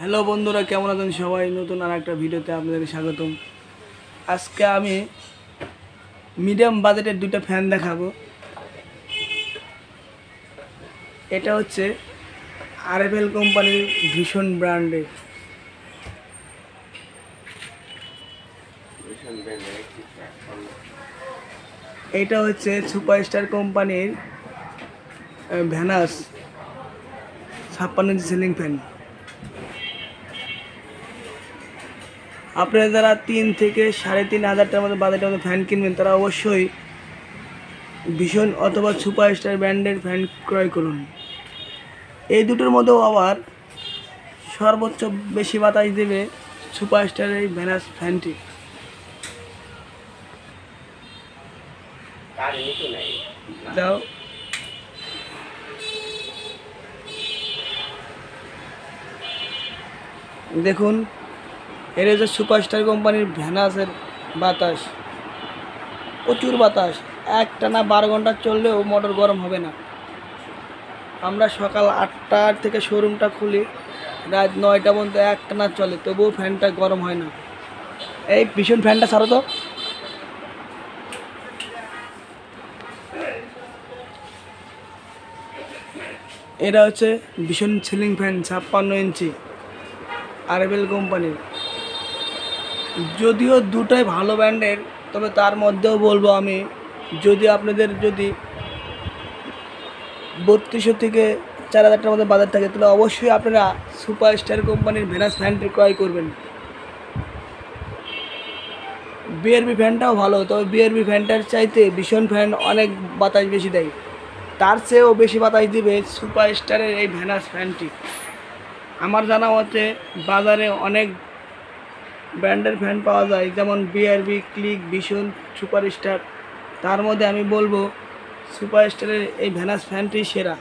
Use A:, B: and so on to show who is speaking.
A: Hello বন্ধুরা, কেমন আছেন সবাই? নতুন আর একটা ভিডিওতে আপনাদের স্বাগতম। আজকে আমি মিডিয়াম বাজেটের দুটো ফ্যান দেখাবো। এটা হচ্ছে আরএফএল কোম্পানির ভিশন ব্র্যান্ডের। এটা হচ্ছে সুপারস্টার কোম্পানির ভ্যানাস 56 ইঞ্চি সিলিং ফ্যান। আপনারা যারা 3 থেকে 3,500 টাকার মতো বাজেটের মধ্যে ফ্যান কিনবেন তারা অবশ্যই ভিশন অথবা সুপারস্টার ব্র্যান্ডের ফ্যান ক্রয় করুন। এই দুটোর মধ্যেও আবার সর্বোচ্চ বেশি বাতাস দেবে সুপারস্টারের এই ভ্যানাস ফ্যানটি। দাও দেখুন, এর যে সুপারস্টার কোম্পানির ভ্যানাসের বাতাস, প্রচুর বাতাস। একটানা 12 ঘন্টা চললেও মোটর গরম হবে না। আমরা সকাল 8টার থেকে শোরুমটা খুলি, রাত 9টা পর্যন্ত একটানা চলে, তবুও ফ্যানটা গরম হয় না। এই ভীষণ ফ্যানটা ছাড়ো তো। এটা হচ্ছে ভীষণ সিলিং ফ্যান 56 ইঞ্চি আরএফএল কোম্পানির। যদিও দুটোই ভালো ব্র্যান্ডের, তবে তার মধ্যেও বলবো আমি, যদি আপনাদের 3200 থেকে 4,000 টাকার মধ্যে বাজার থাকে তাহলে অবশ্যই আপনারা সুপারস্টার কোম্পানির ভ্যানাস ফ্যানটি ক্রয় করবেন। বিআরবি ফ্যানটাও ভালো, তবে বিআরবি ফ্যানটার চাইতে ভীষণ ফ্যান অনেক বাতাস বেশি দেয়। তার চেয়েও বেশি বাতাস দিবে সুপারস্টারের এই ভ্যানাস ফ্যানটি। আমার জানা মতে বাজারে অনেক ব্র্যান্ডের ফ্যান পাওয়া যায়, যেমন বিআরবি, ক্লিক, ভীষণ, সুপারস্টার। তার মধ্যে আমি বলবো সুপারস্টারের এই ভ্যানাস ফ্যানটি সেরা।